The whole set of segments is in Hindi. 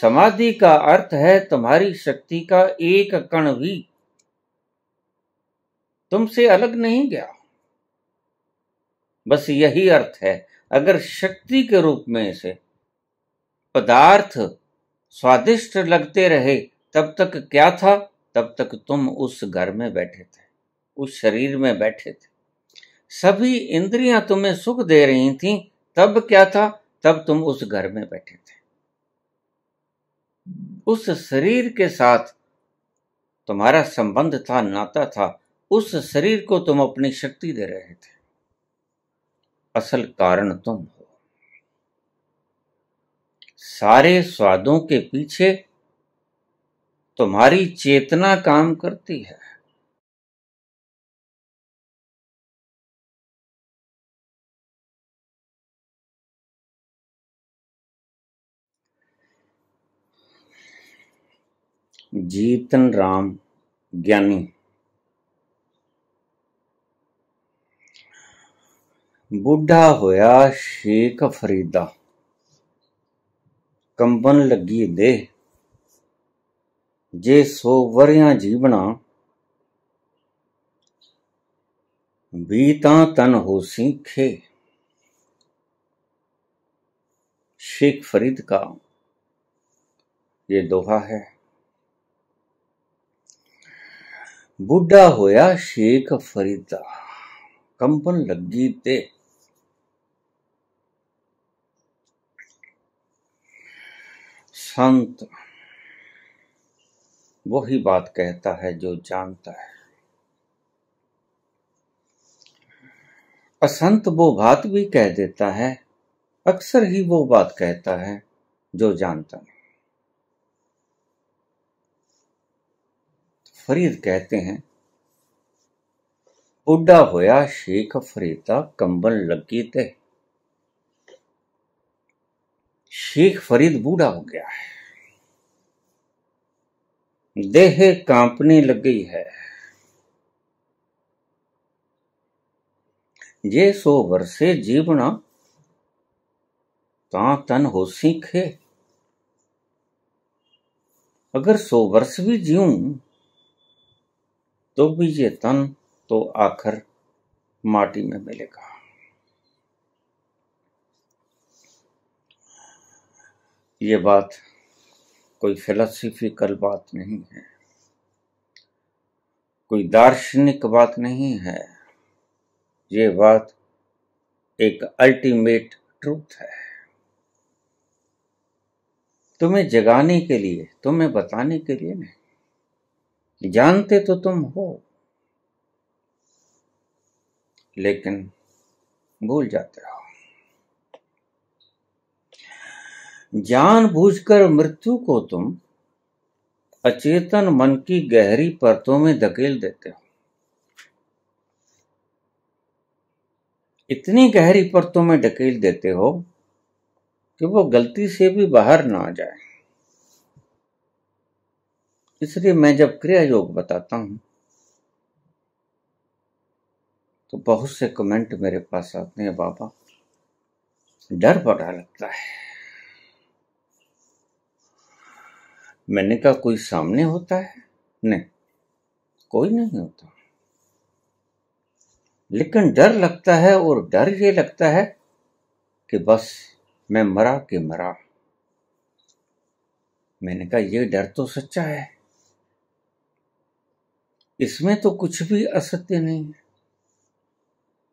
समाधि का अर्थ है तुम्हारी शक्ति का एक कण भी तुमसे अलग नहीं गया। बस यही अर्थ है। अगर शक्ति के रूप में से पदार्थ स्वादिष्ट लगते रहे तब तक क्या था? तब तक तुम उस घर में बैठे थे, उस शरीर में बैठे थे। सभी इंद्रियां तुम्हें सुख दे रही थीं, तब क्या था? तब तुम उस घर में बैठे थे। उस शरीर के साथ तुम्हारा संबंध था, नाता था। उस शरीर को तुम अपनी शक्ति दे रहे थे। असल कारण तुम हो। सारे स्वादों के पीछे तुम्हारी चेतना काम करती है। जीतन राम ज्ञानी बूढ़ा होया शेख फरीदा, कंबन लगी दे जे 100 वरियां जीवना, भी तां तन होसी खे। शेख फरीद का ये दोहा है। बूढ़ा होया शेख फरीदा, कंबन लगी दे। संत वही बात कहता है जो जानता है। असंत वो बात भी कह देता है, अक्सर ही वो बात कहता है जो जानता नहीं। फरीद कहते हैं, बूढ़ा होया शेख फरीदा, कंबन लगी ते। शेख फरीद बूढ़ा हो गया है, देह कांपने लग गई है। जे 100 वर्षे जीवना, तां तन होसी खे। अगर 100 वर्ष भी जीऊं तो भी ये तन तो आखिर माटी में मिलेगा। ये बात कोई फिलोसॉफिकल बात नहीं है, कोई दार्शनिक बात नहीं है। ये बात एक अल्टीमेट ट्रूथ है। तुम्हें जगाने के लिए, तुम्हें बताने के लिए नहीं। जानते तो तुम हो, लेकिन भूल जाते हो। जानबूझकर मृत्यु को तुम अचेतन मन की गहरी परतों में धकेल देते हो। इतनी गहरी परतों में धकेल देते हो कि वो गलती से भी बाहर ना आ जाए। इसलिए मैं जब क्रिया योग बताता हूं तो बहुत से कमेंट मेरे पास आते हैं, बाबा डर बड़ा लगता है। मैंने कहा कोई सामने होता है? नहीं, कोई नहीं होता, लेकिन डर लगता है। और डर ये लगता है कि बस मैं मरा कि मरा। मैंने कहा ये डर तो सच्चा है, इसमें तो कुछ भी असत्य नहीं है।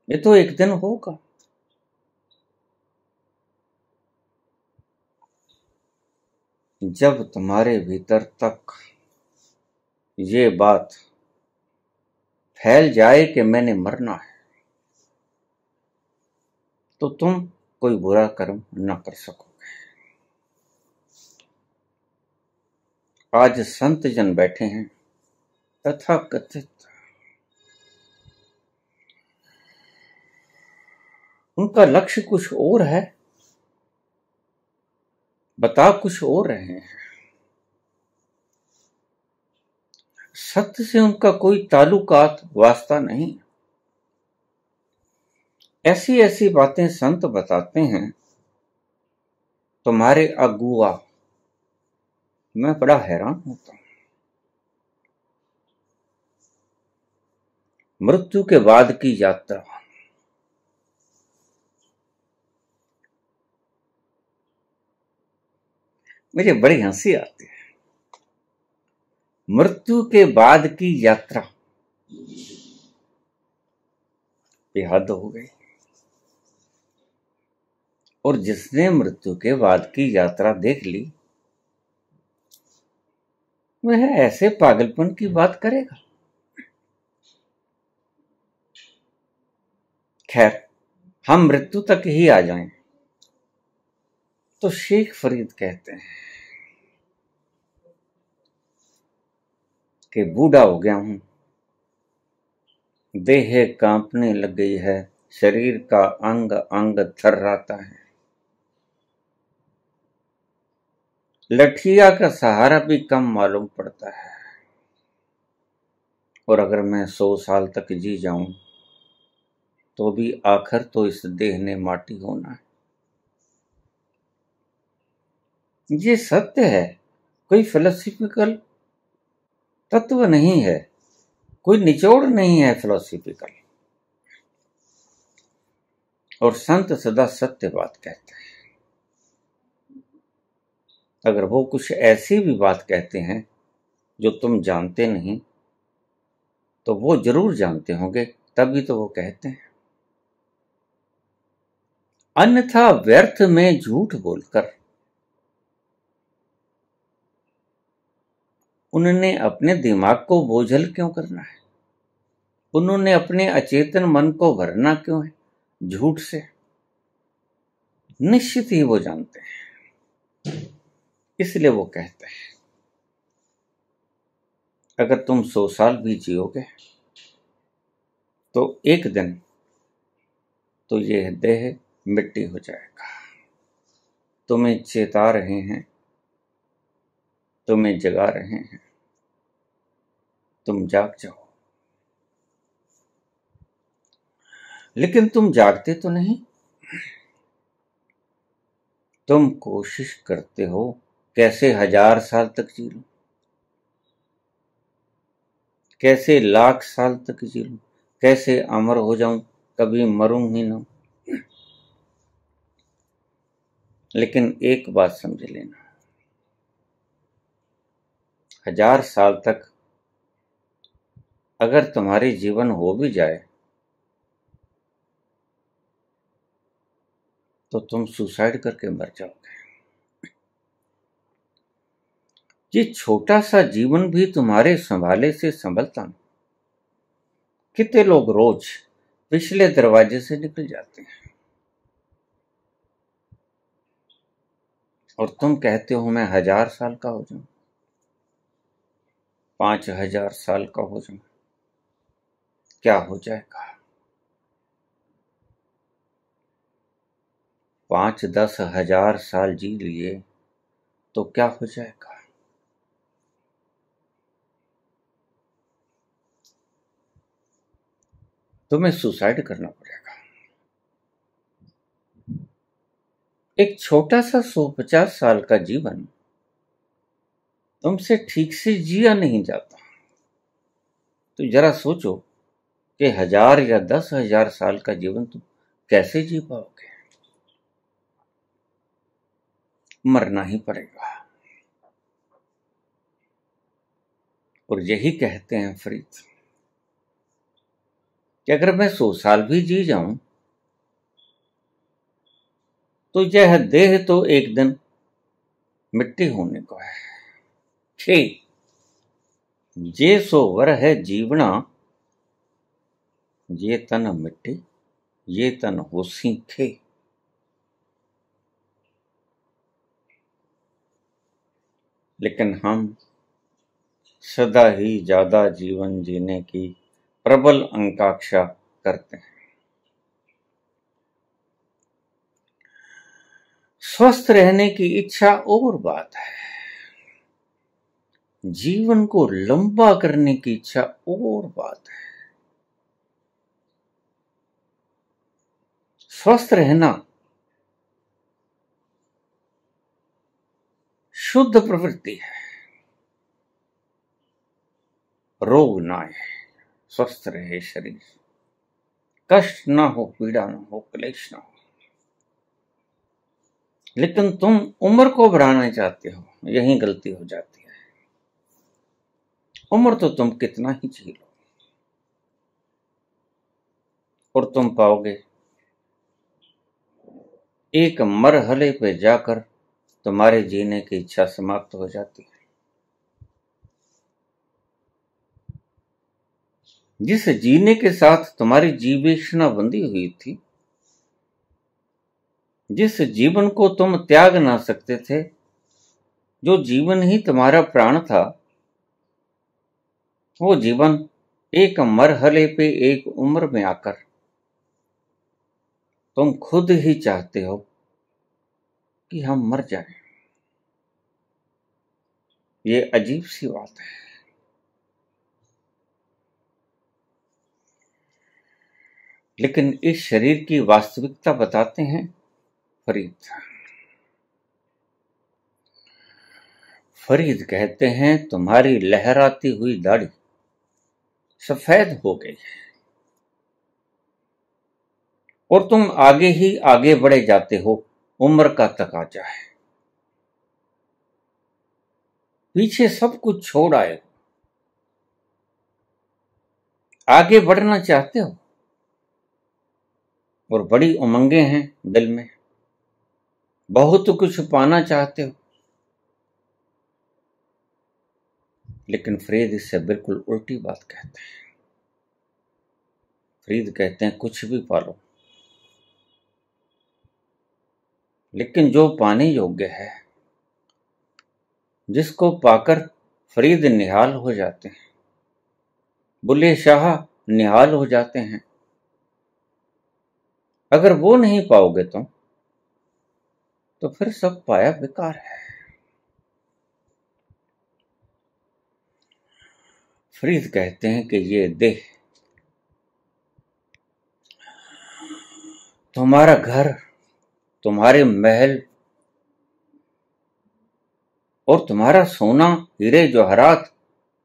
ये तो एक दिन होगा। जब तुम्हारे भीतर तक ये बात फैल जाए कि मैंने मरना है, तो तुम कोई बुरा कर्म न कर सकोगे। आज संत जन बैठे हैं तथा कथित, उनका लक्ष्य कुछ और है, बता कुछ और रहे हैं। सत्य से उनका कोई ताल्लुकात वास्ता नहीं। ऐसी ऐसी बातें संत बताते हैं, तुम्हारे अगुआ मैं बड़ा हैरान होता हूं। मृत्यु के बाद की यात्रा, मुझे बड़ी हंसी आती है। मृत्यु के बाद की यात्रा बेहद हो गई। और जिसने मृत्यु के बाद की यात्रा देख ली, वह ऐसे पागलपन की बात करेगा। खैर, हम मृत्यु तक ही आ जाएं तो शेख फरीद कहते हैं कि बूढ़ा हो गया हूं, देह कांपने लग गई है, शरीर का अंग अंग थर्राता है, लठिया का सहारा भी कम मालूम पड़ता है, और अगर मैं 100 साल तक जी जाऊं तो भी आखिर तो इस देह ने माटी होना है। ये सत्य है, कोई फिलोसॉफिकल तत्व नहीं है, कोई निचोड़ नहीं है फिलोसॉफिकल। और संत सदा सत्य बात कहते हैं। अगर वो कुछ ऐसी भी बात कहते हैं जो तुम जानते नहीं, तो वो जरूर जानते होंगे, तभी तो वो कहते हैं। अन्यथा व्यर्थ में झूठ बोलकर उन्होंने अपने दिमाग को बोझल क्यों करना है? उन्होंने अपने अचेतन मन को भरना क्यों है झूठ से? निश्चित ही वो जानते हैं, इसलिए वो कहते हैं अगर तुम 100 साल भी जियोगे तो एक दिन तो यह देह मिट्टी हो जाएगा। तुम्हें चेता रहे हैं, तुम्हें जगा रहे हैं, तुम जाग जाओ। लेकिन तुम जागते तो नहीं, तुम कोशिश करते हो कैसे 1000 साल तक जी लूं, कैसे 1,00,000 साल तक जी लूं, कैसे अमर हो जाऊं, कभी मरूं ही ना। लेकिन एक बात समझ लेना, 1000 साल तक अगर तुम्हारी जीवन हो भी जाए तो तुम सुसाइड करके मर जाओगे। ये छोटा सा जीवन भी तुम्हारे संभाले से संभलता नहीं। कितने लोग रोज पिछले दरवाजे से निकल जाते हैं और तुम कहते हो मैं 1000 साल का हो जाऊं, 5000 साल का हो जाऊं, क्या हो जाएगा? 5-10 हजार साल जी लिए तो क्या हो जाएगा? तुम्हें सुसाइड करना पड़ेगा। एक छोटा सा 150 साल का जीवन तुमसे ठीक से जिया नहीं जाता, तो जरा सोचो कि 1000 या 10,000 साल का जीवन तुम कैसे जी पाओगे? मरना ही पड़ेगा। और यही कहते हैं फरीद कि अगर मैं 100 साल भी जी जाऊं तो यह देह तो एक दिन मिट्टी होने को है। खे जे सो वर है जीवना, ये तन मिट्टी ये तन होसी खे। लेकिन हम सदा ही ज्यादा जीवन जीने की प्रबल आकांक्षा करते हैं। स्वस्थ रहने की इच्छा और बात है, जीवन को लंबा करने की इच्छा और बात है। स्वस्थ रहना शुद्ध प्रवृत्ति है, रोग ना आए, स्वस्थ रहे शरीर, कष्ट ना हो, पीड़ा ना हो, क्लेश ना हो। लेकिन तुम उम्र को बढ़ाना चाहते हो, यही गलती हो जाती है। उम्र तो तुम कितना ही जी लो, और तुम पाओगे एक मरहले पे जाकर तुम्हारे जीने की इच्छा समाप्त हो जाती है। जिस जीने के साथ तुम्हारी जीवेशना बंधी हुई थी, जिस जीवन को तुम त्याग ना सकते थे, जो जीवन ही तुम्हारा प्राण था, वो जीवन एक मरहले पे, एक उम्र में आकर तुम खुद ही चाहते हो कि हम मर जाएं। ये अजीब सी बात है। लेकिन इस शरीर की वास्तविकता बताते हैं फरीद। फरीद कहते हैं तुम्हारी लहराती हुई दाढ़ी सफेद हो गई है और तुम आगे ही आगे बढ़े जाते हो। उम्र का तकाजा है, पीछे सब कुछ छोड़ आए हो, आगे बढ़ना चाहते हो और बड़ी उमंगे हैं दिल में, बहुत कुछ पाना चाहते हो। लेकिन फरीद इससे बिल्कुल उल्टी बात कहते हैं। फरीद कहते हैं कुछ भी पालो, लेकिन जो पाने योग्य है, जिसको पाकर फरीद निहाल हो जाते हैं, बुल्ले शाह निहाल हो जाते हैं, अगर वो नहीं पाओगे तो फिर सब पाया बेकार है। फरीद कहते हैं कि ये देह तुम्हारा घर, तुम्हारे महल और तुम्हारा सोना, हीरे जवाहरात,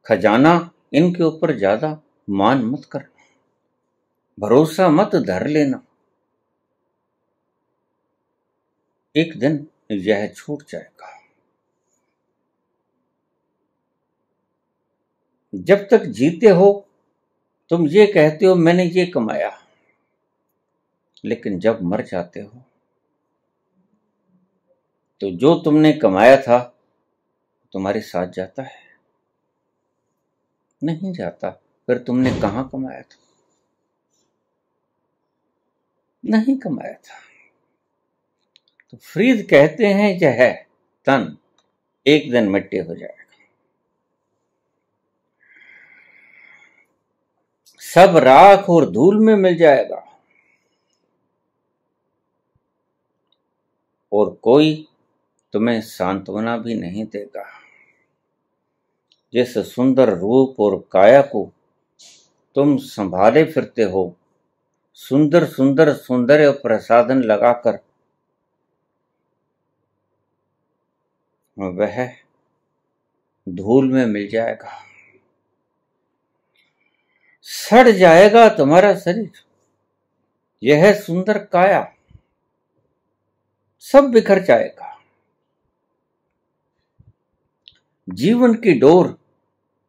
खजाना, इनके ऊपर ज्यादा मान मत करना, भरोसा मत धर लेना। एक दिन यह छूट जाएगा। जब तक जीते हो तुम ये कहते हो मैंने ये कमाया, लेकिन जब मर जाते हो तो जो तुमने कमाया था तुम्हारे साथ जाता है? नहीं जाता। फिर तुमने कहां कमाया था? नहीं कमाया था। तो फरीद कहते हैं यह तन एक दिन मिट्टी हो जाएगा, सब राख और धूल में मिल जाएगा और कोई तुम्हें सांत्वना भी नहीं देगा। जिस सुंदर रूप और काया को तुम संभाले फिरते हो, सुंदर सुंदर सौंदर्य प्रसाधन लगाकर, वह धूल में मिल जाएगा, सड़ जाएगा तुम्हारा शरीर। यह सुंदर काया सब बिखर जाएगा। जीवन की डोर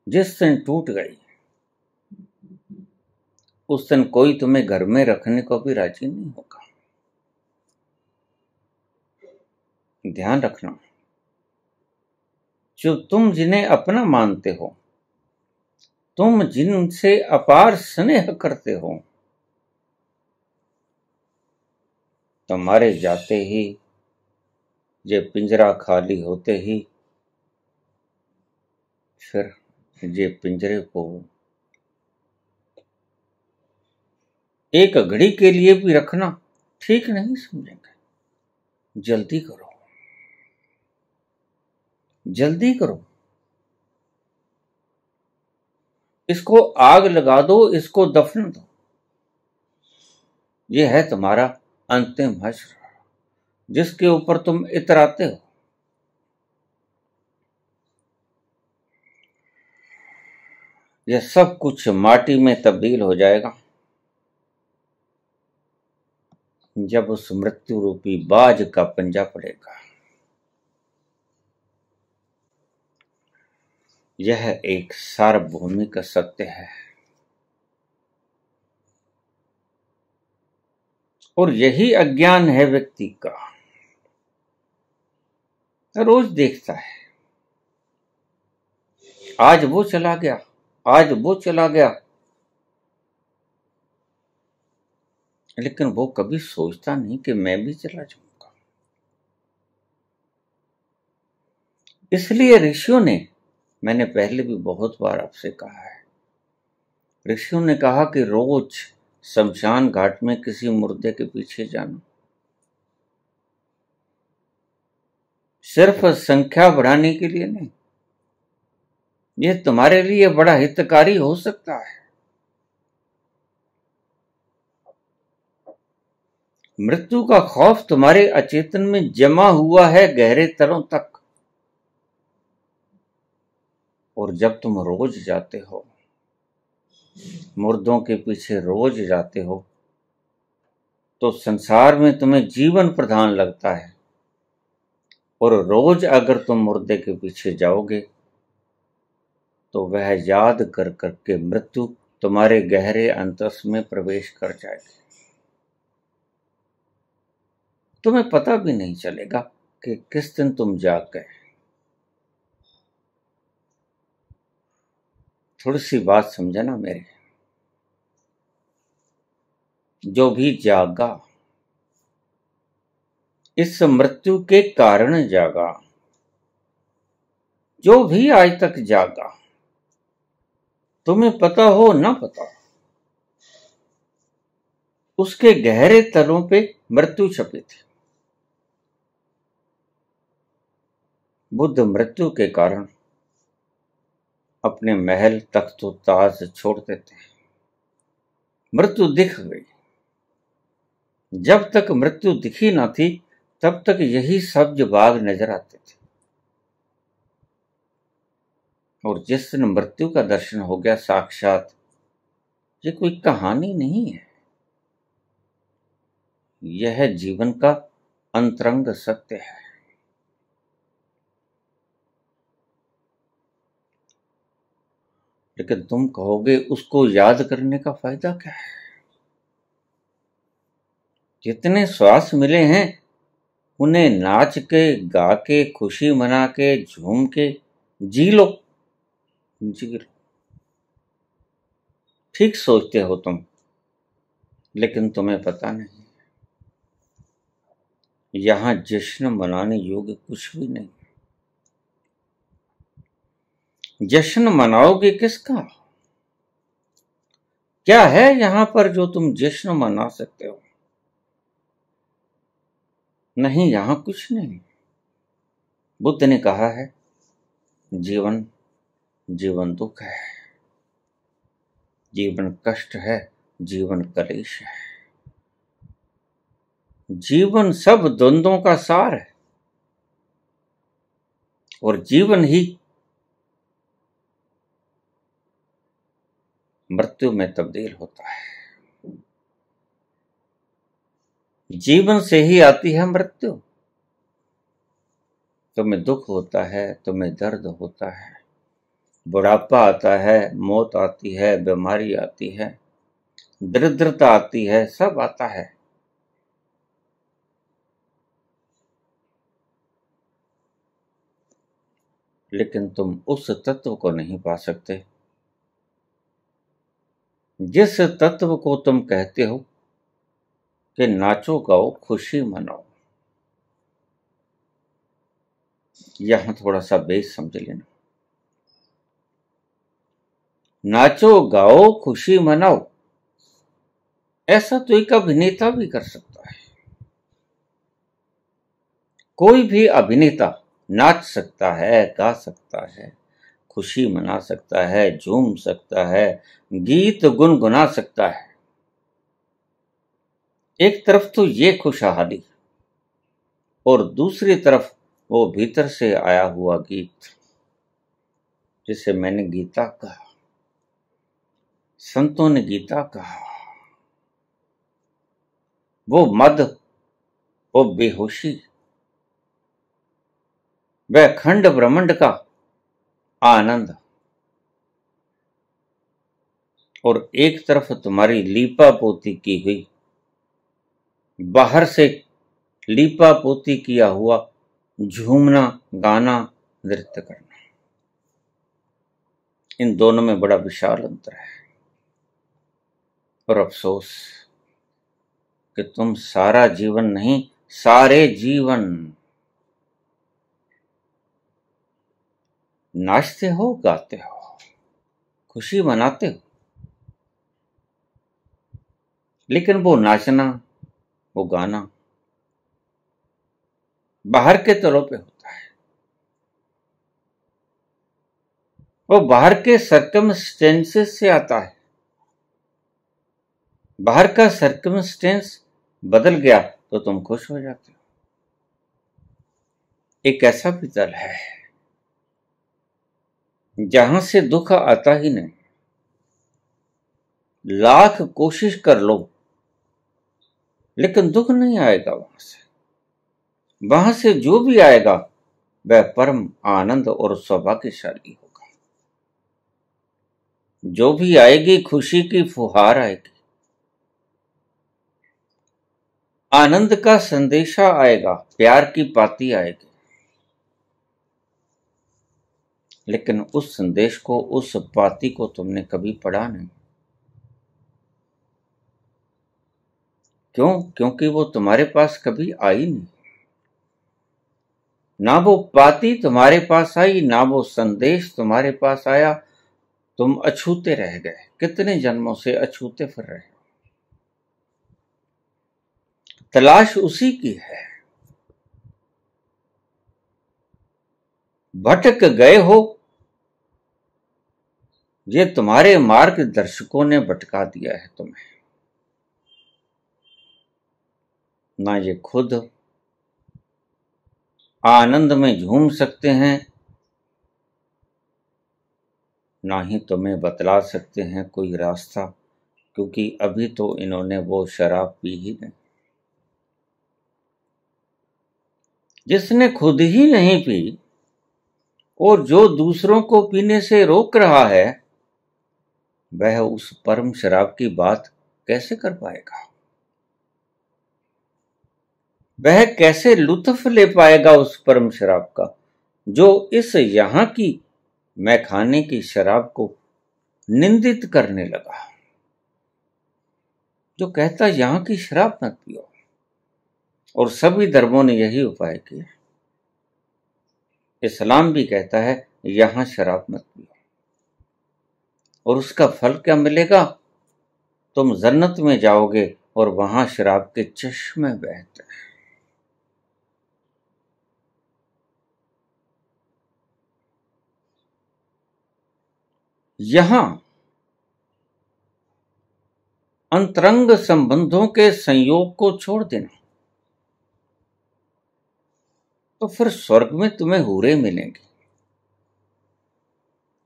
जिस दिन टूट गई, उस दिन कोई तुम्हें घर में रखने को भी राजी नहीं होगा। ध्यान रखना, जो तुम जिन्हें अपना मानते हो, तुम जिनसे अपार स्नेह करते हो, तुम्हारे जाते ही, ये पिंजरा खाली होते ही, फिर ये पिंजरे को एक घड़ी के लिए भी रखना ठीक नहीं समझेंगे। जल्दी करो, जल्दी करो, इसको आग लगा दो, इसको दफन दो। यह है तुम्हारा अंतिम हश्र, जिसके ऊपर तुम इतराते हो। यह सब कुछ माटी में तब्दील हो जाएगा जब उस मृत्यु रूपी बाज का पंजा पड़ेगा। यह एक सार्वभौमिक सत्य है और यही अज्ञान है व्यक्ति का। रोज देखता है, आज वो चला गया, आज वो चला गया, लेकिन वो कभी सोचता नहीं कि मैं भी चला जाऊंगा। इसलिए ऋषियों ने, मैंने पहले भी बहुत बार आपसे कहा है, ऋषियों ने कहा कि रोज शमशान घाट में किसी मुर्दे के पीछे जाना, सिर्फ संख्या बढ़ाने के लिए नहीं, यह तुम्हारे लिए बड़ा हितकारी हो सकता है। मृत्यु का खौफ तुम्हारे अचेतन में जमा हुआ है गहरे तलों तक, और जब तुम रोज जाते हो, मुर्दों के पीछे रोज जाते हो, तो संसार में तुम्हें जीवन प्रधान लगता है। और रोज अगर तुम मुर्दे के पीछे जाओगे तो वह याद कर करके मृत्यु तुम्हारे गहरे अंतस में प्रवेश कर जाएगी। तुम्हें पता भी नहीं चलेगा कि किस दिन तुम जाग गए। थोड़ी सी बात समझना मेरे, जो भी जागा इस मृत्यु के कारण जागा, जो भी आज तक जागा, तुम्हें पता हो ना पता, उसके गहरे तलों पे मृत्यु छपी थी। बुद्ध मृत्यु के कारण अपने महल तख्तो ताज छोड़ देते हैं। मृत्यु दिख गई। जब तक मृत्यु दिखी ना थी तब तक यही सब्ज बाग नजर आते थे, और जिस दिन मृत्यु का दर्शन हो गया साक्षात, ये कोई कहानी नहीं है, यह जीवन का अंतरंग सत्य है। लेकिन तुम कहोगे उसको याद करने का फायदा क्या है? जितने श्वास मिले हैं उन्हें नाच के, गा के, खुशी मना के, झूम के जी लो, जी लो। ठीक सोचते हो तुम, लेकिन तुम्हें पता नहीं, यहां जश्न मनाने योग्य कुछ भी नहीं। जश्न मनाओगे किसका? क्या है यहां पर जो तुम जश्न मना सकते हो? नहीं, यहां कुछ नहीं। बुद्ध ने कहा है, जीवन जीवन दुख है, जीवन कष्ट है, जीवन कलेश है, जीवन सब द्वंद्वों का सार है, और जीवन ही मृत्यु में तब्दील होता है। जीवन से ही आती है मृत्यु। तुम्हें दुख होता है, तुम्हें दर्द होता है, बुढ़ापा आता है, मौत आती है, बीमारी आती है, दरिद्रता आती है, सब आता है। लेकिन तुम उस तत्व को नहीं पा सकते जिस तत्व को तुम कहते हो कि नाचो गाओ खुशी मनाओ। यहां थोड़ा सा बेस समझ लेना। नाचो गाओ खुशी मनाओ, ऐसा तो एक अभिनेता भी कर सकता है। कोई भी अभिनेता नाच सकता है, गा सकता है, खुशी मना सकता है, झूम सकता है, गीत गुनगुना सकता है। एक तरफ तो ये खुशहाली, और दूसरी तरफ वो भीतर से आया हुआ गीत, जिसे मैंने गीता कहा। संतों ने गीता कहा, वो मद, वो बेहोशी, वह खंड ब्रह्मांड का आनंद, और एक तरफ तुम्हारी लीपा पोती की हुई, बाहर से लीपा पोती किया हुआ झूमना, गाना, नृत्य करना, इन दोनों में बड़ा विशाल अंतर है। और अफसोस कि तुम सारा जीवन नहीं, सारे जीवन नाचते हो, गाते हो, खुशी मनाते हो, लेकिन वो नाचना, वो गाना बाहर के तौर पे होता है, वो बाहर के सर्कमस्टेंसेस से आता है। बाहर का सर्कमस्टेंस बदल गया तो तुम खुश हो जाते हो। एक ऐसा भी दल है जहां से दुख आता ही नहीं, लाख कोशिश कर लो लेकिन दुख नहीं आएगा। वहां से जो भी आएगा वह परम आनंद और सौभाग्यशाली होगा। जो भी आएगी खुशी की फुहार आएगी, आनंद का संदेशा आएगा, प्यार की पाती आएगी, लेकिन उस संदेश को, उस पाती को तुमने कभी पढ़ा नहीं। क्यों? क्योंकि वो तुम्हारे पास कभी आई नहीं। ना वो पाती तुम्हारे पास आई, ना वो संदेश तुम्हारे पास आया। तुम अछूते रह गए, कितने जन्मों से अछूते फिर रहे हो। तलाश उसी की है। भटक गए हो, ये तुम्हारे मार्गदर्शकों ने भटका दिया है तुम्हें। ना ये खुद आनंद में झूम सकते हैं, ना ही तुम्हें बतला सकते हैं कोई रास्ता, क्योंकि अभी तो इन्होंने वो शराब पी ही नहीं। जिसने खुद ही नहीं पी और जो दूसरों को पीने से रोक रहा है, वह उस परम शराब की बात कैसे कर पाएगा? वह कैसे लुत्फ ले पाएगा उस परम शराब का, जो इस यहां की मैखाने की शराब को निंदित करने लगा, जो कहता यहां की शराब मत पियो। और सभी धर्मों ने यही उपाय किया। इस्लाम भी कहता है यहां शराब मत पियो, और उसका फल क्या मिलेगा? तुम जन्नत में जाओगे और वहां शराब के चश्मे बहते हैं। यहां अंतरंग संबंधों के संयोग को छोड़ देना, तो फिर स्वर्ग में तुम्हें हूरें मिलेंगी।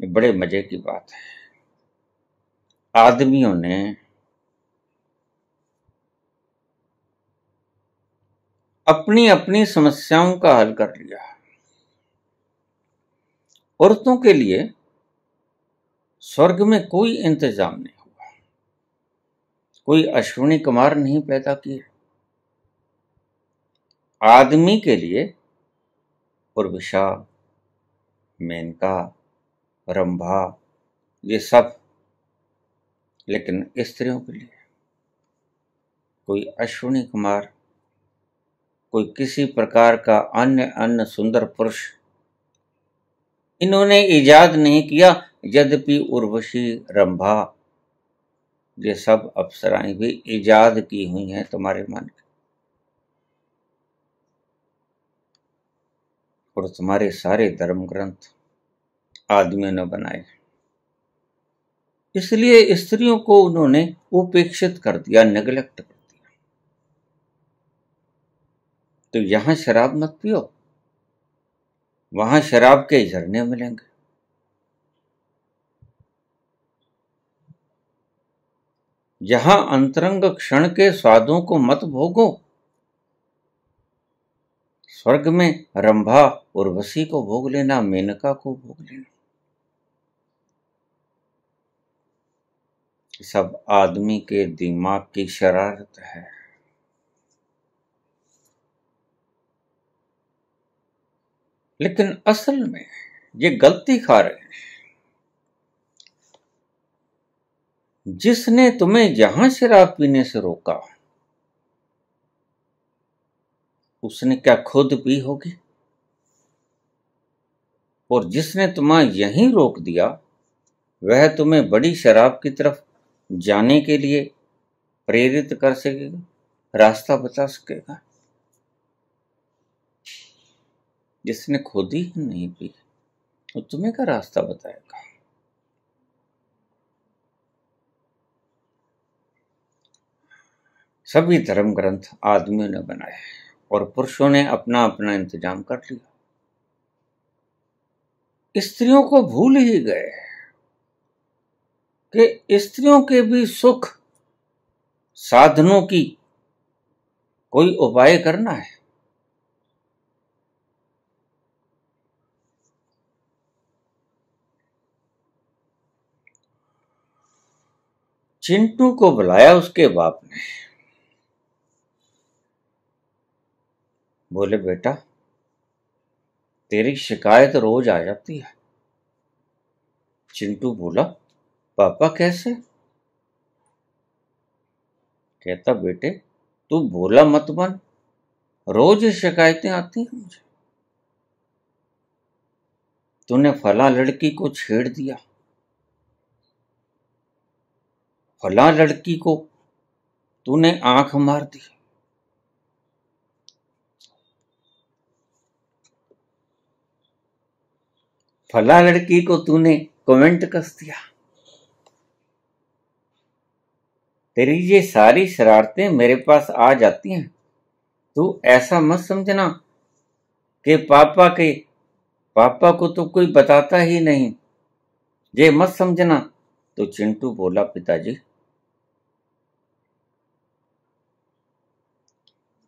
ये बड़े मजे की बात है। आदमियों ने अपनी अपनी समस्याओं का हल कर लिया। औरतों के लिए स्वर्ग में कोई इंतजाम नहीं हुआ, कोई अश्विनी कुमार नहीं पैदा किए। आदमी के लिए उर्वशा, मेनका, रंभा, ये सब, लेकिन स्त्रियों के लिए कोई अश्विनी कुमार, कोई किसी प्रकार का अन्य सुंदर पुरुष इन्होंने इजाद नहीं किया। यद्यपि उर्वशी, रंभा, ये सब अप्सराएं भी इजाद की हुई हैं तुम्हारे मन की, और तुम्हारे सारे धर्म ग्रंथ आदमियों ने बनाए। इसलिए स्त्रियों को उन्होंने उपेक्षित कर दिया, नेग्लेक्ट कर दिया। तो यहां शराब मत पियो, वहां शराब के झरने मिलेंगे। जहां अंतरंग क्षण के स्वादों को मत भोगो। स्वर्ग में रंभा उर्वशी को भोग लेना, मेनका को भोग लेना, सब आदमी के दिमाग की शरारत है। लेकिन असल में ये गलती खा रहे हैं। जिसने तुम्हें जहां शराब पीने से रोका, उसने क्या खुद पी होगी? और जिसने तुम्हें यहीं रोक दिया, वह तुम्हें बड़ी शराब की तरफ जाने के लिए प्रेरित कर सकेगा, रास्ता बता सकेगा। जिसने खुद ही नहीं पी, वो तुम्हें क्या रास्ता बताएगा? सभी धर्म ग्रंथ आदमियों ने बनाए और पुरुषों ने अपना अपना इंतजाम कर लिया। स्त्रियों को भूल ही गए कि स्त्रियों के भी सुख साधनों की कोई उपाय करना है। चिंटू को बुलाया उसके बाप ने। बोले, बेटा तेरी शिकायत रोज आ जाती है। चिंटू बोला, पापा कैसे? कहता, बेटे तू भोला मत बन, रोज शिकायतें आती हैं मुझे। तूने फला लड़की को छेड़ दिया, फला लड़की को तूने आंख मार दी, फला लड़की को तूने कमेंट कस दिया। तेरी ये सारी शरारतें मेरे पास आ जाती हैं। तू ऐसा मत समझना कि पापा को तो कोई बताता ही नहीं, ये मत समझना। तो चिंटू बोला, पिताजी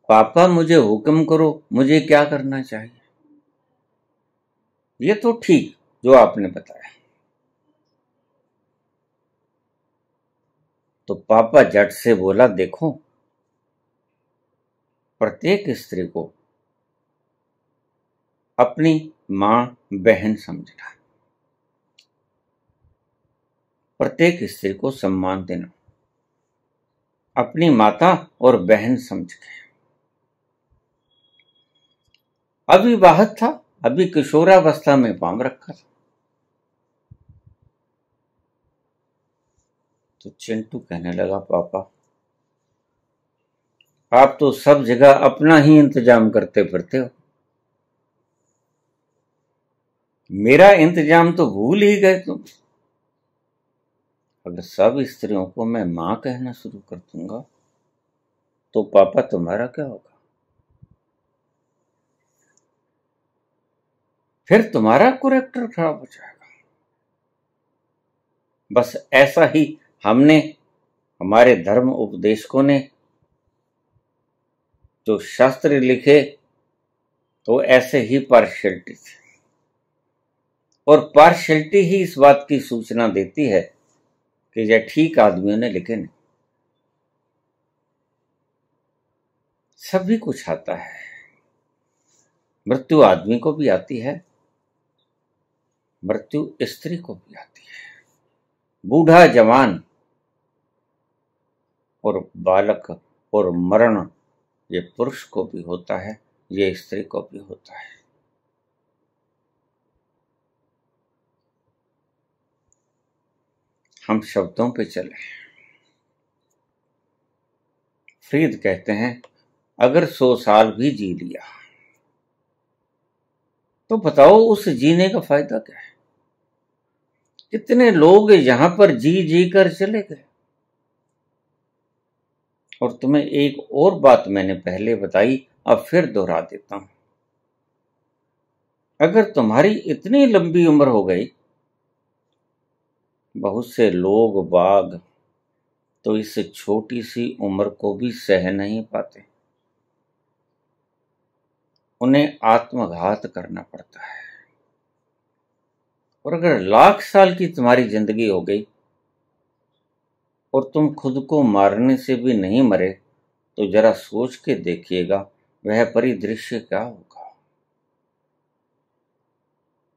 पापा मुझे हुक्म करो, मुझे क्या करना चाहिए? ये तो ठीक जो आपने बताया। तो पापा झट से बोला, देखो प्रत्येक स्त्री को अपनी मां बहन समझना, प्रत्येक स्त्री को सम्मान देना, अपनी माता और बहन समझ के। अविवाहित था, अभी किशोरावस्था में पांव रखा था। तो चिंटू कहने लगा, पापा आप तो सब जगह अपना ही इंतजाम करते फिरते हो, मेरा इंतजाम तो भूल ही गए तुम। अगर सब स्त्रियों को मैं मां कहना शुरू कर दूंगा तो पापा तुम्हारा क्या होगा? फिर तुम्हारा कैरेक्टर खराब हो जाएगा। बस ऐसा ही हमारे धर्म उपदेशकों ने जो शास्त्र लिखे तो ऐसे ही पार्शियलिटी थे, और पार्शियलिटी ही इस बात की सूचना देती है कि यह ठीक आदमियों ने लिखे नहीं। सभी कुछ आता है, मृत्यु आदमी को भी आती है, मृत्यु स्त्री को भी आती है, बूढ़ा जवान और बालक और मरण ये पुरुष को भी होता है, ये स्त्री को भी होता है। हम शब्दों पे चले। फ्रीद कहते हैं, अगर 100 साल भी जी लिया तो बताओ उस जीने का फायदा क्या है? कितने लोग यहां पर जी जी कर चले गए। और तुम्हें एक और बात मैंने पहले बताई, अब फिर दोहरा देता हूं। अगर तुम्हारी इतनी लंबी उम्र हो गई, बहुत से लोग बाग तो इस छोटी सी उम्र को भी सह नहीं पाते, उन्हें आत्मघात करना पड़ता है। और अगर लाख साल की तुम्हारी जिंदगी हो गई और तुम खुद को मारने से भी नहीं मरे, तो जरा सोच के देखिएगा वह परिदृश्य क्या होगा।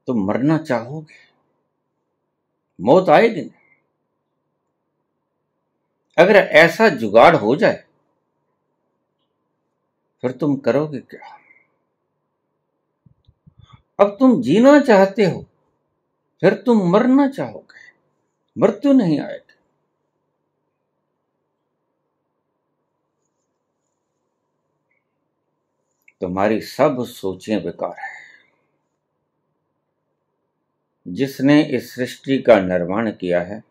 तुम मरना चाहोगे, मौत आएगी नहीं। अगर ऐसा जुगाड़ हो जाए फिर तुम करोगे क्या? अब तुम जीना चाहते हो, फिर तुम मरना चाहोगे, मृत्यु नहीं आएगी। तुम्हारी सब सोचें बेकार है। जिसने इस सृष्टि का निर्माण किया है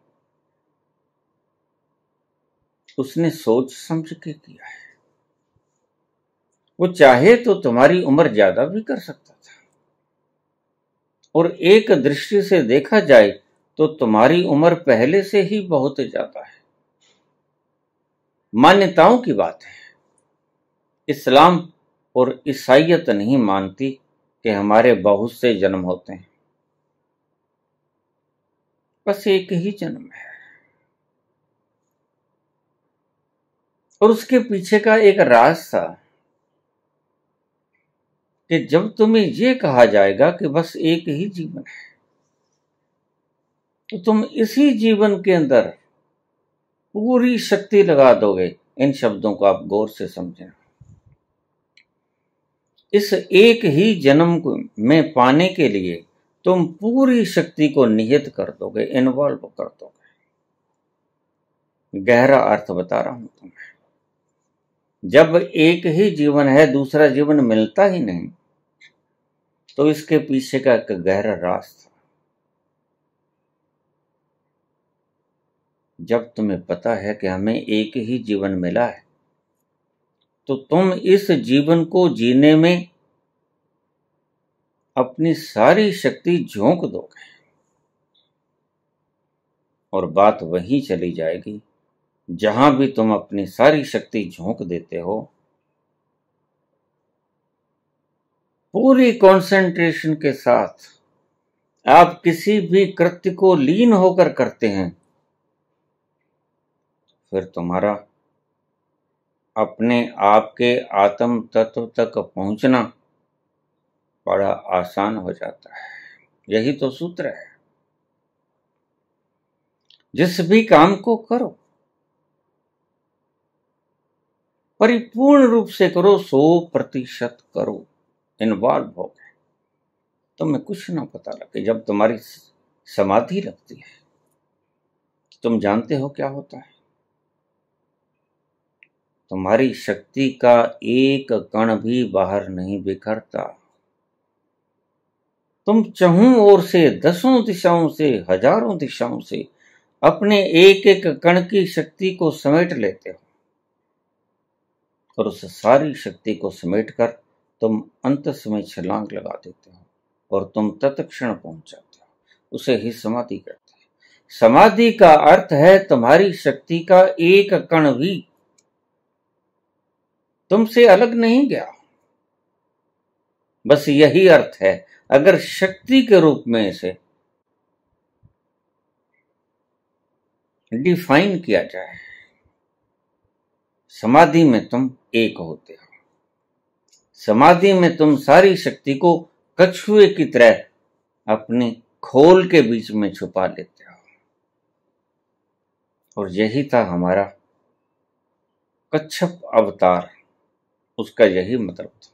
उसने सोच समझ के किया है। वो चाहे तो तुम्हारी उम्र ज्यादा भी कर सकता था, और एक दृष्टि से देखा जाए तो तुम्हारी उम्र पहले से ही बहुत ज्यादा है। मान्यताओं की बात है। इस्लाम और ईसाईयत नहीं मानती कि हमारे बहुत से जन्म होते हैं, बस एक ही जन्म है। और उसके पीछे का एक राज था कि जब तुम्हें यह कहा जाएगा कि बस एक ही जीवन है, तो तुम इसी जीवन के अंदर पूरी शक्ति लगा दोगे। इन शब्दों को आप गौर से समझें। इस एक ही जन्म में पाने के लिए तुम पूरी शक्ति को निहित कर दोगे, इन्वॉल्व कर दोगे। गहरा अर्थ बता रहा हूं तुम्हें। जब एक ही जीवन है, दूसरा जीवन मिलता ही नहीं, तो इसके पीछे का एक गहरा राज था। जब तुम्हें पता है कि हमें एक ही जीवन मिला है, तो तुम इस जीवन को जीने में अपनी सारी शक्ति झोंक दोगे, और बात वहीं चली जाएगी जहां भी तुम अपनी सारी शक्ति झोंक देते हो। पूरी कंसंट्रेशन के साथ आप किसी भी कृत्य को लीन होकर करते हैं, फिर तुम्हारा अपने आप के आत्म तत्व तक पहुंचना बड़ा आसान हो जाता है। यही तो सूत्र है। जिस भी काम को करो परिपूर्ण रूप से करो, 100% करो, इन्वॉल्व हो गए। तुम्हें कुछ ना पता लगे। जब तुम्हारी समाधि लगती है, तुम जानते हो क्या होता है? तुम्हारी शक्ति का एक कण भी बाहर नहीं बिखरता। तुम चहुं ओर से, 10 दिशाओं से, हजारों दिशाओं से अपने एक एक कण की शक्ति को समेट लेते हो, और उस सारी शक्ति को समेटकर तुम अंत समय छलांग लगा देते हो, और तुम तत्क्षण पहुंच जाते हो। उसे ही समाधि कहते हैं। समाधि का अर्थ है तुम्हारी शक्ति का एक कण भी तुमसे अलग नहीं गया। बस यही अर्थ है। अगर शक्ति के रूप में इसे डिफाइन किया जाए, समाधि में तुम एक होते हो। समाधि में तुम सारी शक्ति को कछुए की तरह अपने खोल के बीच में छुपा लेते हो। और यही था हमारा कच्छप अवतार। उसका यही मतलब था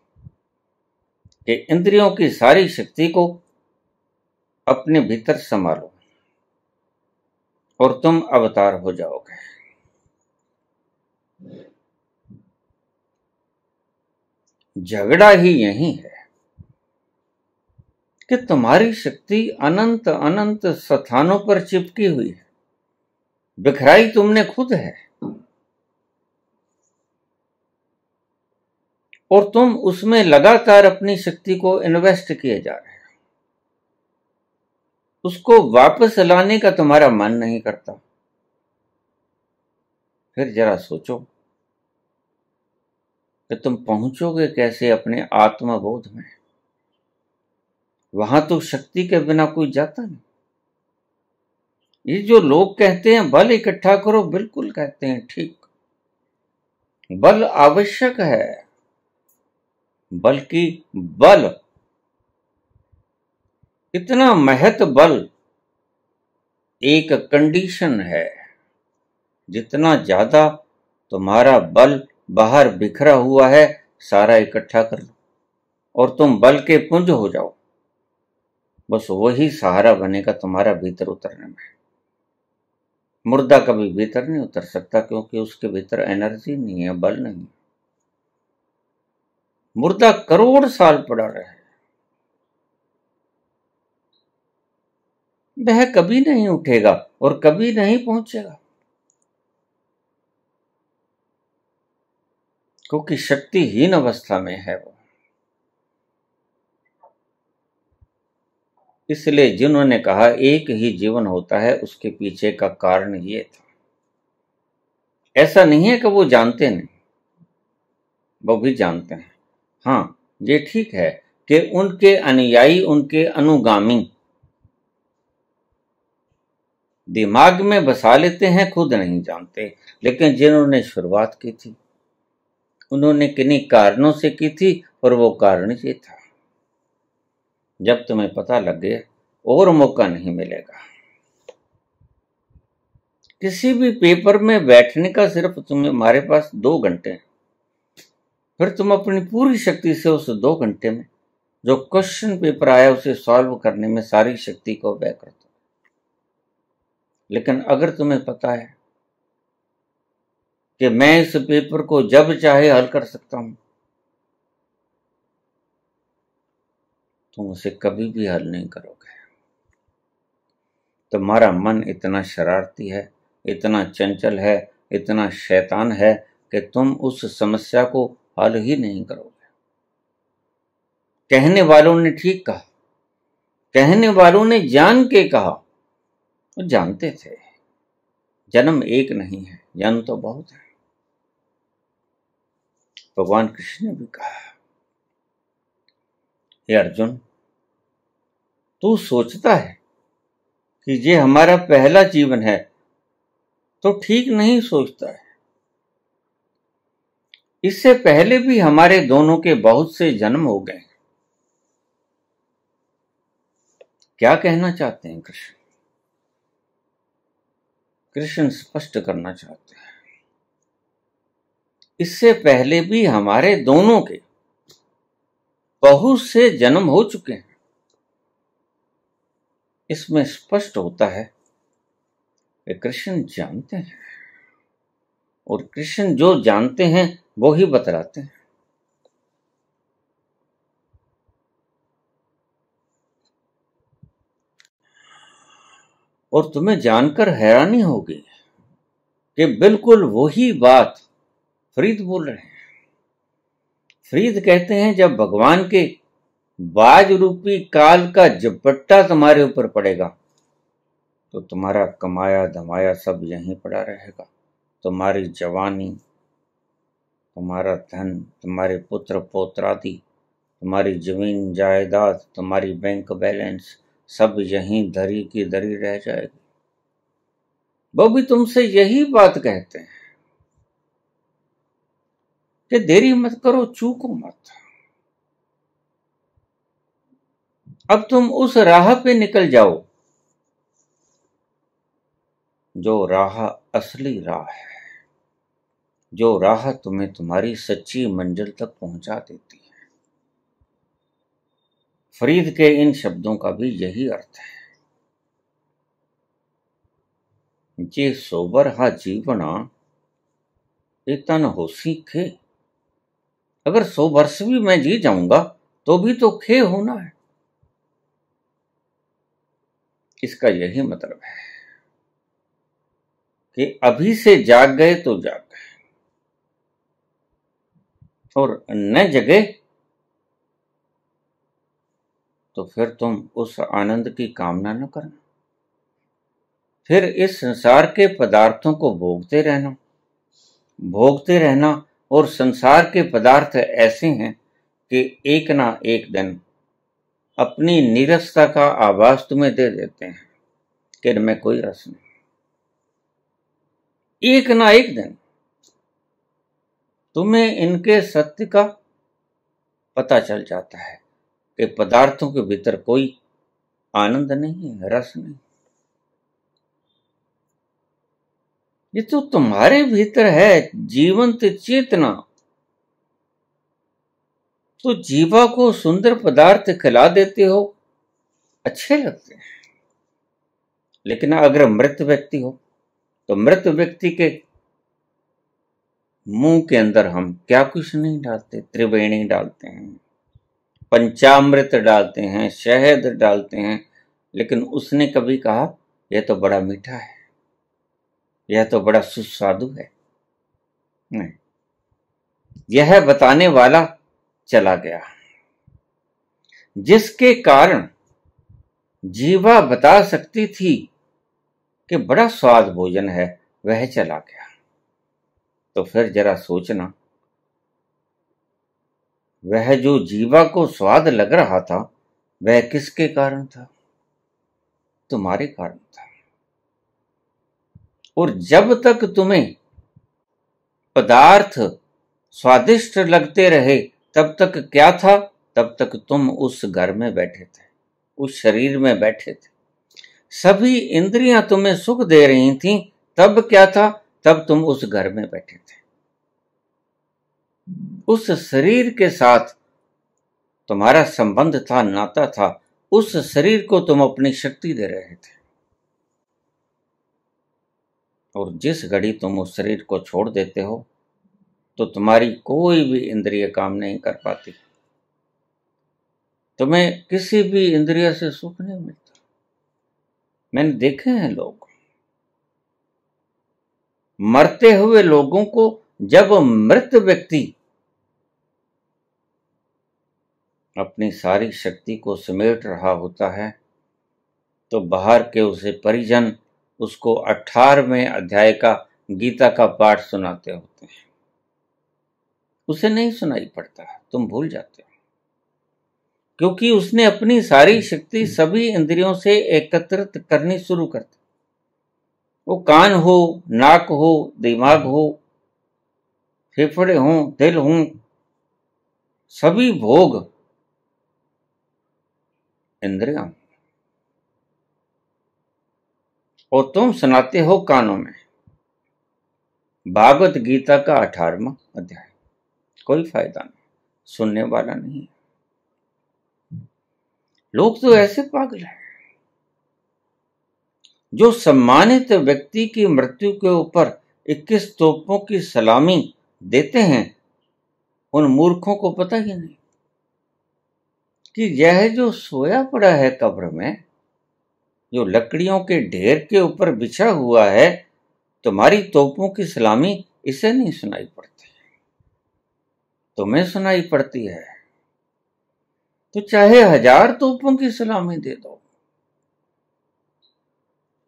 कि इंद्रियों की सारी शक्ति को अपने भीतर संभालो और तुम अवतार हो जाओगे। झगड़ा ही यही है कि तुम्हारी शक्ति अनंत अनंत स्थानों पर चिपकी हुई है। बिखराई तुमने खुद है, और तुम उसमें लगातार अपनी शक्ति को इन्वेस्ट किए जा रहे हो। उसको वापस लाने का तुम्हारा मन नहीं करता। फिर जरा सोचो कि तुम पहुंचोगे कैसे अपने आत्मबोध में। वहां तो शक्ति के बिना कोई जाता नहीं। ये जो लोग कहते हैं बल इकट्ठा करो, बिल्कुल कहते हैं ठीक, बल आवश्यक है, बल्कि बल, इतना महत बल एक कंडीशन है। जितना ज्यादा तुम्हारा बल बाहर बिखरा हुआ है, सारा इकट्ठा कर लो और तुम बल के पुंज हो जाओ। बस वही सहारा बनेगा तुम्हारा भीतर उतरने में। मुर्दा कभी भीतर नहीं उतर सकता, क्योंकि उसके भीतर एनर्जी नहीं है, बल नहीं। मुर्दा करोड़ साल पड़ा रहे, वह कभी नहीं उठेगा और कभी नहीं पहुंचेगा, क्योंकि शक्तिहीन अवस्था में है वो। इसलिए जिन्होंने कहा एक ही जीवन होता है, उसके पीछे का कारण ये था। ऐसा नहीं है कि वो जानते नहीं, वो भी जानते हैं। हाँ, ये ठीक है कि उनके अनुयायी, उनके अनुगामी दिमाग में बसा लेते हैं, खुद नहीं जानते। लेकिन जिन्होंने शुरुआत की थी, उन्होंने किन्हीं कारणों से की थी, और वो कारण ये था। जब तुम्हें पता लग गया, और मौका नहीं मिलेगा। किसी भी पेपर में बैठने का सिर्फ तुम्हारे पास 2 घंटे हैं। फिर तुम अपनी पूरी शक्ति से उस 2 घंटे में जो क्वेश्चन पेपर आया उसे सॉल्व करने में सारी शक्ति को व्यय कर दो। लेकिन अगर तुम्हें पता है कि मैं इस पेपर को जब चाहे हल कर सकता हूं, तुम उसे कभी भी हल नहीं करोगे। तुम्हारा मन इतना शरारती है, इतना चंचल है, इतना शैतान है कि तुम उस समस्या को हल ही नहीं करोगे। कहने वालों ने ठीक कहा, कहने वालों ने जान के कहा। वो जानते थे जन्म एक नहीं है, जन्म तो बहुत है। भगवान कृष्ण ने भी कहा, हे अर्जुन, तू सोचता है कि ये हमारा पहला जीवन है, तो ठीक नहीं सोचता है। इससे पहले भी हमारे दोनों के बहुत से जन्म हो गए। क्या कहना चाहते हैं कृष्ण? कृष्ण स्पष्ट करना चाहते हैं, इससे पहले भी हमारे दोनों के बहुत से जन्म हो चुके हैं। इसमें स्पष्ट होता है कि कृष्ण जानते हैं, और कृष्ण जो जानते हैं वो ही बतलाते हैं। और तुम्हें जानकर हैरानी होगी कि बिल्कुल वही बात फरीद बोल रहे हैं। फरीद कहते हैं, जब भगवान के बाज रूपी काल का झपट्टा तुम्हारे ऊपर पड़ेगा, तो तुम्हारा कमाया धमाया सब यहीं पड़ा रहेगा। तुम्हारी जवानी, तुम्हारा धन, तुम्हारे पुत्र पौत्रादि, तुम्हारी जमीन जायदाद, तुम्हारी बैंक बैलेंस, सब यहीं धरी की धरी रह जाएगी। वो भी तुमसे यही बात कहते हैं कि देरी मत करो, चूको मत। अब तुम उस राह पे निकल जाओ जो राह असली राह है, जो राह तुम्हें तुम्हारी सच्ची मंजिल तक पहुंचा देती है। फरीद के इन शब्दों का भी यही अर्थ है। जे सोबर हा जीवना एतन होसी खे। अगर 100 वर्ष भी मैं जी जाऊंगा तो भी तो खे होना है। इसका यही मतलब है कि अभी से जाग गए तो जाग गए, और न जगे तो फिर तुम उस आनंद की कामना न करना। फिर इस संसार के पदार्थों को भोगते रहना, भोगते रहना, और संसार के पदार्थ ऐसे हैं कि एक ना एक दिन अपनी नीरसता का आभास तुम्हें दे देते हैं कि इनमें कोई रस नहीं। एक ना एक दिन तुम्हें इनके सत्य का पता चल जाता है कि पदार्थों के भीतर कोई आनंद नहीं है, रस नहीं। ये तो तुम्हारे भीतर है जीवंत चेतना। तो जीवा को सुंदर पदार्थ खिला देते हो, अच्छे लगते हैं। लेकिन अगर मृत व्यक्ति हो तो मृत व्यक्ति के मुंह के अंदर हम क्या कुछ नहीं डालते, त्रिवेणी डालते हैं, पंचामृत डालते हैं, शहद डालते हैं, लेकिन उसने कभी कहा यह तो बड़ा मीठा है, यह तो बड़ा सुस्वादु है? नहीं, यह बताने वाला चला गया। जिसके कारण जीवा बता सकती थी कि बड़ा स्वाद भोजन है, वह चला गया। तो फिर जरा सोचना, वह जो जीवा को स्वाद लग रहा था वह किसके कारण था? तुम्हारे कारण था। और जब तक तुम्हें पदार्थ स्वादिष्ट लगते रहे तब तक क्या था? तब तक तुम उस घर में बैठे थे, उस शरीर में बैठे थे। सभी इंद्रियां तुम्हें सुख दे रही थीं, तब क्या था? तब तुम उस घर में बैठे थे। उस शरीर के साथ तुम्हारा संबंध था, नाता था। उस शरीर को तुम अपनी शक्ति दे रहे थे। और जिस घड़ी तुम उस शरीर को छोड़ देते हो तो तुम्हारी कोई भी इंद्रिय काम नहीं कर पाती, तुम्हें किसी भी इंद्रिय से सुख नहीं मिलता। मैंने देखे हैं लोग, मरते हुए लोगों को जब मृत व्यक्ति अपनी सारी शक्ति को समेट रहा होता है तो बाहर के उसे परिजन उसको 18वें अध्याय का गीता का पाठ सुनाते होते हैं। उसे नहीं सुनाई पड़ता, तुम भूल जाते हो, क्योंकि उसने अपनी सारी शक्ति सभी इंद्रियों से एकत्रित करनी शुरू कर दी। वो कान हो, नाक हो, दिमाग हो, फेफड़े हों, दिल हों, सभी भोग इंद्रियां, और तुम सुनाते हो कानों में भागवत गीता का 18वां अध्याय। कोई फायदा नहीं, सुनने वाला नहीं। लोग तो ऐसे पागल हैं जो सम्मानित व्यक्ति की मृत्यु के ऊपर 21 तोपों की सलामी देते हैं। उन मूर्खों को पता ही नहीं कि यह जो सोया पड़ा है कब्र में, जो लकड़ियों के ढेर के ऊपर बिछा हुआ है, तुम्हारी तोपों की सलामी इसे नहीं सुनाई पड़ती, तुम्हें सुनाई पड़ती है। तो चाहे 1000 तोपों की सलामी दे दो,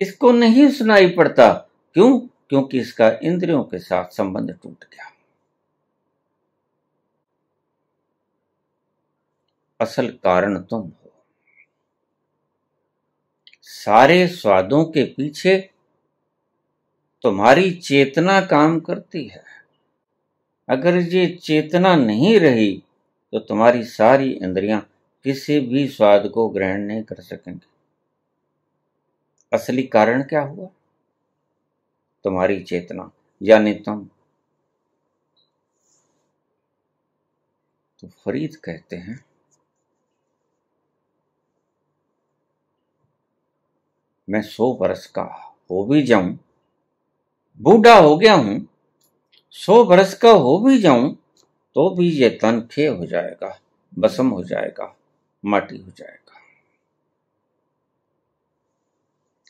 इसको नहीं सुनाई पड़ता। क्यों? क्योंकि इसका इंद्रियों के साथ संबंध टूट गया। असल कारण तुम हो। सारे स्वादों के पीछे तुम्हारी चेतना काम करती है। अगर ये चेतना नहीं रही तो तुम्हारी सारी इंद्रियां किसी भी स्वाद को ग्रहण नहीं कर सकेंगी। असली कारण क्या हुआ? तुम्हारी चेतना, यानी तुम। तो फरीद कहते हैं, मैं 100 वर्ष का हो भी जाऊं, बूढ़ा हो गया हूं, 100 वर्ष का हो भी जाऊं, तो भी ये तन क्षय हो जाएगा, भस्म हो जाएगा, माटी हो जाएगा।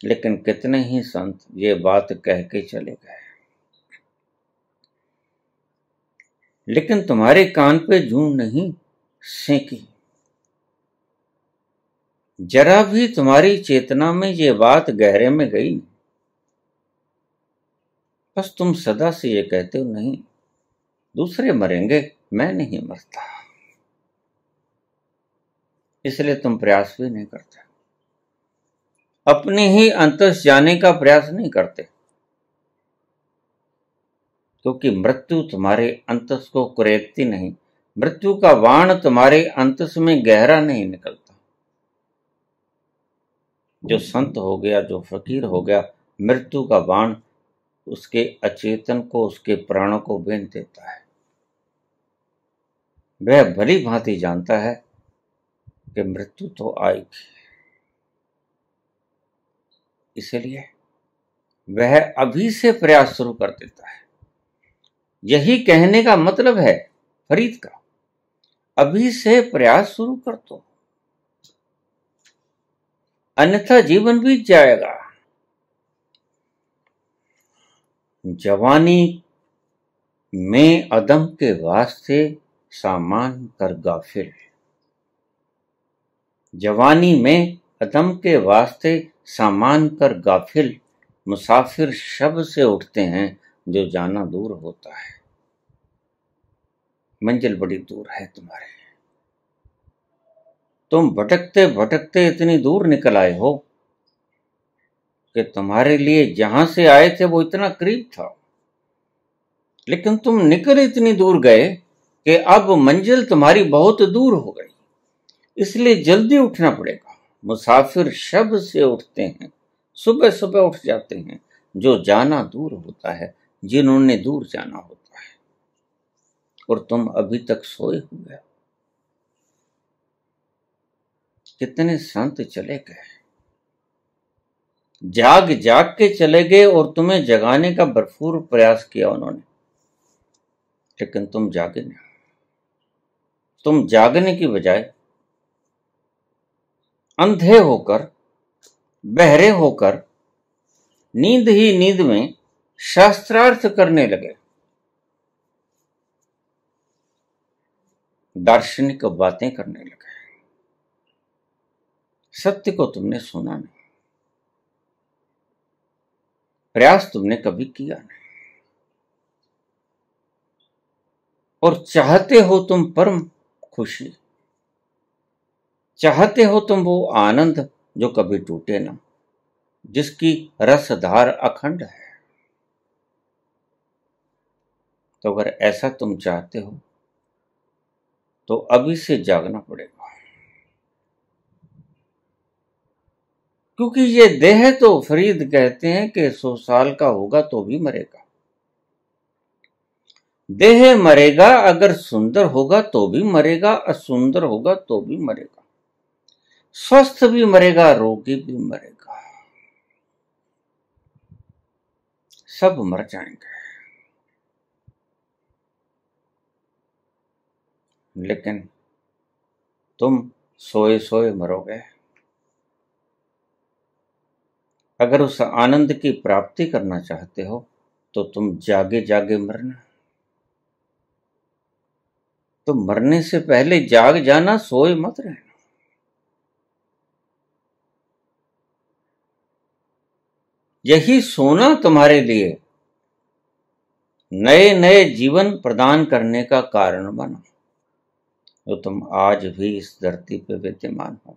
लेकिन कितने ही संत ये बात कह के चले गए, लेकिन तुम्हारे कान पे जूं नहीं सेंकी। जरा भी तुम्हारी चेतना में ये बात गहरे में गई। बस तुम सदा से ये कहते हो, नहीं दूसरे मरेंगे, मैं नहीं मरता, इसलिए तुम प्रयास भी नहीं करते, अपने ही अंतस जाने का प्रयास नहीं करते, क्योंकि मृत्यु तुम्हारे अंतस को कुरेदती नहीं, मृत्यु का बाण तुम्हारे अंतस में गहरा नहीं निकलता। जो संत हो गया, जो फकीर हो गया, मृत्यु का बाण उसके अचेतन को, उसके प्राणों को बेंध देता है। वह भली भांति जानता है कि मृत्यु तो आएगी, इसलिए वह अभी से प्रयास शुरू कर देता है। यही कहने का मतलब है फरीद का, अभी से प्रयास शुरू कर दो, अन्यथा जीवन बीत जाएगा। जवानी में अदम के वास्ते सामान कर गाफिल, जवानी में अदम के वास्ते सामान कर गाफिल, मुसाफिर शब से उठते हैं जो जाना दूर होता है। मंजिल बड़ी दूर है तुम्हारे, तुम भटकते भटकते इतनी दूर निकल आए हो कि तुम्हारे लिए जहां से आए थे वो इतना करीब था, लेकिन तुम निकल इतनी दूर गए कि अब मंजिल तुम्हारी बहुत दूर हो गई, इसलिए जल्दी उठना पड़ेगा। मुसाफिर शब से उठते हैं, सुबह सुबह उठ जाते हैं जो जाना दूर होता है, जिन्होंने दूर जाना होता है, और तुम अभी तक सोए हुए हो। कितने संत चले गए, जाग जाग के चले गए और तुम्हें जगाने का भरपूर प्रयास किया उन्होंने, लेकिन तुम जागे नहीं। तुम जागने की बजाय अंधे होकर, बहरे होकर, नींद ही नींद में शास्त्रार्थ करने लगे, दार्शनिक बातें करने लगे। सत्य को तुमने सुना नहीं, प्रयास तुमने कभी किया नहीं, और चाहते हो तुम परम खुशी, चाहते हो तुम वो आनंद जो कभी टूटे ना, जिसकी रसधार अखंड है। तो अगर ऐसा तुम चाहते हो तो अभी से जागना पड़ेगा, क्योंकि ये देह तो फरीद कहते हैं कि 100 साल का होगा तो भी मरेगा। देह मरेगा, अगर सुंदर होगा तो भी मरेगा, असुंदर होगा तो भी मरेगा, स्वस्थ भी मरेगा, रोगी भी मरेगा, सब मर जाएंगे। लेकिन तुम सोए सोए मरोगे। अगर उस आनंद की प्राप्ति करना चाहते हो तो तुम जागे जागे मरना, तो मरने से पहले जाग जाना, सोए मत रहना। यही सोना तुम्हारे लिए नए नए जीवन प्रदान करने का कारण बना, जो तुम आज भी इस धरती पे विद्यमान हो।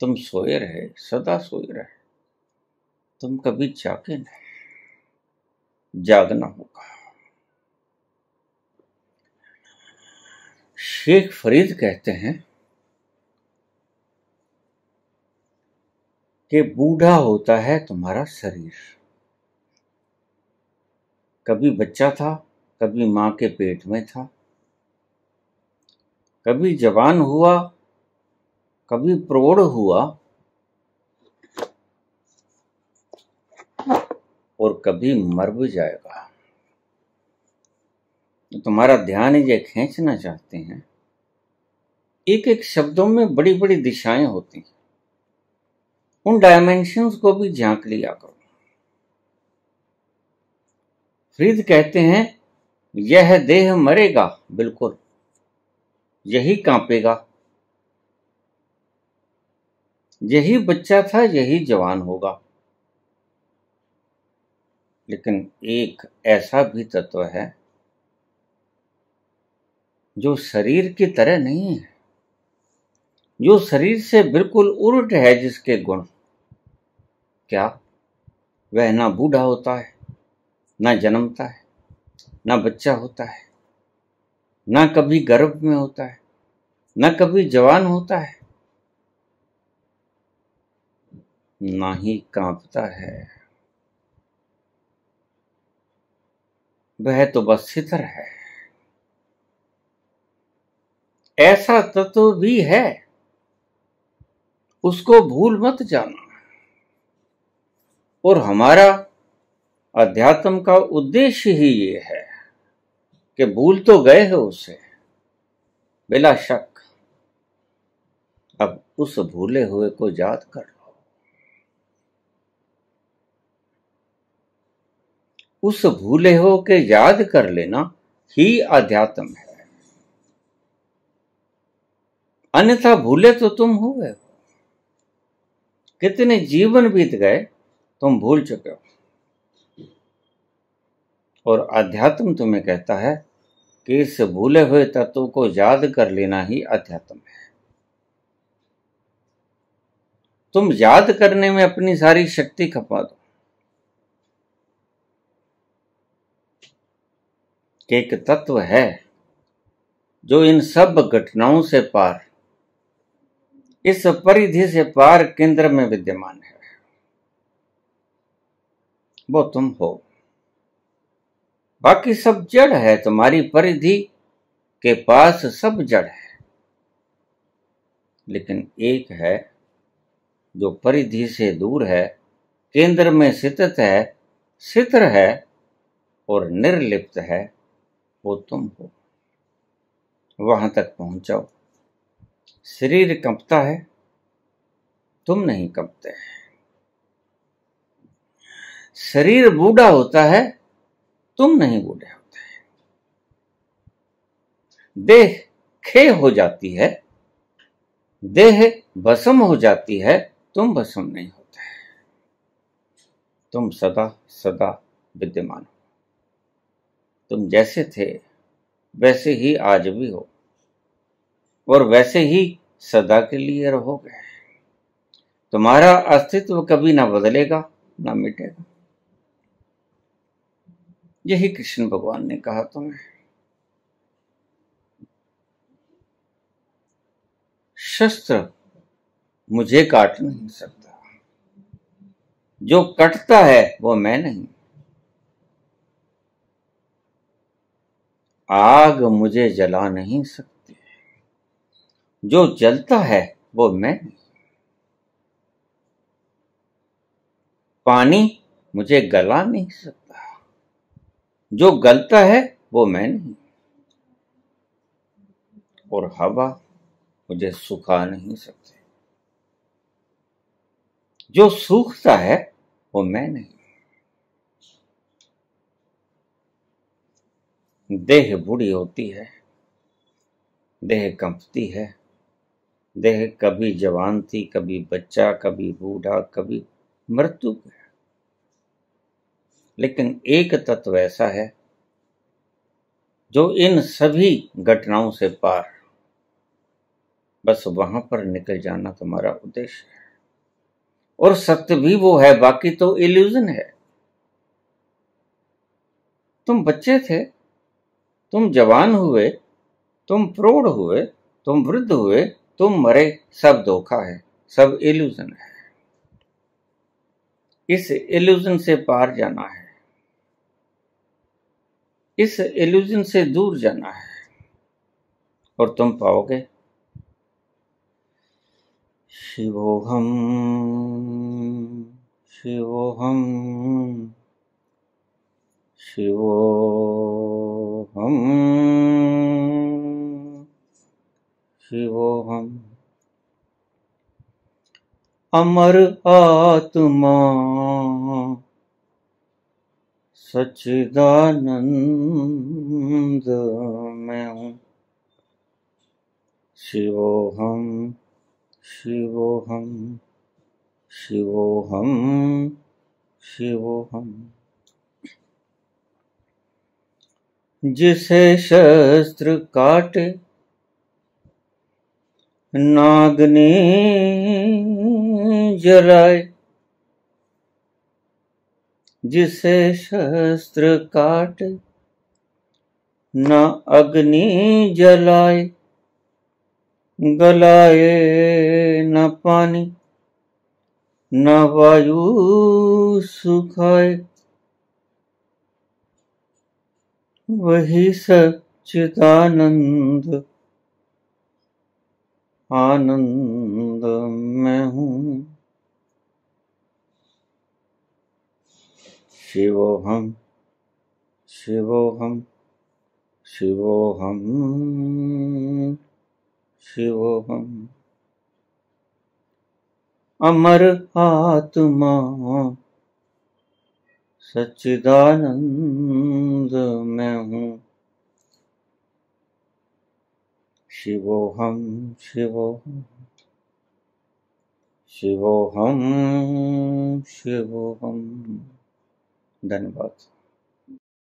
तुम सोए रहे, सदा सोए रहे, तुम कभी जागे नहीं, जागना होगा। शेख फरीद कहते हैं कि बूढ़ा होता है तुम्हारा शरीर, कभी बच्चा था, कभी मां के पेट में था, कभी जवान हुआ, कभी प्रौढ़ हुआ, और कभी मर भी जाएगा। तुम्हारा ध्यान ये खींचना चाहते हैं, एक एक शब्दों में बड़ी बड़ी दिशाएं होती हैं, उन डायमेंशंस को भी झांक लिया करो। फरीद कहते हैं यह देह मरेगा, बिल्कुल, यही कांपेगा, यही बच्चा था, यही जवान होगा, लेकिन एक ऐसा भी तत्व है जो शरीर की तरह नहीं है, जो शरीर से बिल्कुल उल्ट है, जिसके गुण, क्या वह ना बूढ़ा होता है, ना जन्मता है, ना बच्चा होता है, ना कभी गर्भ में होता है, ना कभी जवान होता है, ना ही कांपता है। वह तो बस सितर है। ऐसा तत्व भी है, उसको भूल मत जाना। और हमारा अध्यात्म का उद्देश्य ही ये है कि भूल तो गए हो उसे, बिला शक, अब उस भूले हुए को याद कर लो। उस भूले हो के याद कर लेना ही अध्यात्म है। अन्यथा भूले तो तुम हुए हो। कितने जीवन बीत गए, तुम भूल चुके हो। और अध्यात्म तुम्हें कहता है कि इस भूले हुए तत्व को याद कर लेना ही अध्यात्म है। तुम याद करने में अपनी सारी शक्ति खपा दो कि एक तत्व है जो इन सब घटनाओं से पार, इस परिधि से पार केंद्र में विद्यमान है। वो तुम हो। बाकी सब जड़ है, तुम्हारी परिधि के पास सब जड़ है। लेकिन एक है जो परिधि से दूर है, केंद्र में स्थित है, स्थिर है और निर्लिप्त है, वो तुम हो। वहां तक पहुंचाओ। शरीर कंपता है, तुम नहीं कंपते। शरीर बूढ़ा होता है, तुम नहीं बूढ़े होते। देह क्षय हो जाती है, देह भस्म हो जाती है, तुम भस्म नहीं होते। तुम सदा सदा विद्यमान हो। तुम जैसे थे वैसे ही आज भी हो और वैसे ही सदा के लिए रहोगे। तुम्हारा अस्तित्व कभी ना बदलेगा, ना मिटेगा। यही कृष्ण भगवान ने कहा तुम्हें। शस्त्र मुझे काट नहीं सकता, जो कटता है वो मैं नहीं। आग मुझे जला नहीं सकती, जो जलता है वो मैं नहीं। पानी मुझे गला नहीं सकता, जो गलता है वो मैं नहीं। और हवा मुझे सुखा नहीं सकती, जो सूखता है वो मैं नहीं। देह बूढ़ी होती है, देह कंपती है, देह कभी जवान थी, कभी बच्चा, कभी बूढ़ा, कभी मृत्यु। लेकिन एक तत्व ऐसा है जो इन सभी घटनाओं से पार, बस वहां पर निकल जाना तुम्हारा उद्देश्य है। और सत्य भी वो है, बाकी तो इल्यूजन है। तुम बच्चे थे, तुम जवान हुए, तुम प्रौढ़ हुए, तुम वृद्ध हुए, तुम मरे, सब धोखा है, सब इल्यूजन है। इस इल्यूजन से पार जाना है, इस इल्यूजन से दूर जाना है, और तुम पाओगे शिवोहम शिवोहम शिवोहम शिवोहम। अमर आत्मा सच्चिदानंद मैं हूँ। शिवोहम शिवोहम शिवोहम शिवोहम। जिसे शस्त्र काटे नागनी जलाए, जिसे शस्त्र काटे न अग्नि जलाए, गलाए न पानी न वायु सुखाए, वही सच्चिदानंद आनंद में हूँ। शिवोहम शिवोहम शिवोहम शिवोहम। अमर आत्मा सच्चिदानंद में हूँ। शिवोहम शिवोहम शिवोहम शिवोहम। धन्यवाद।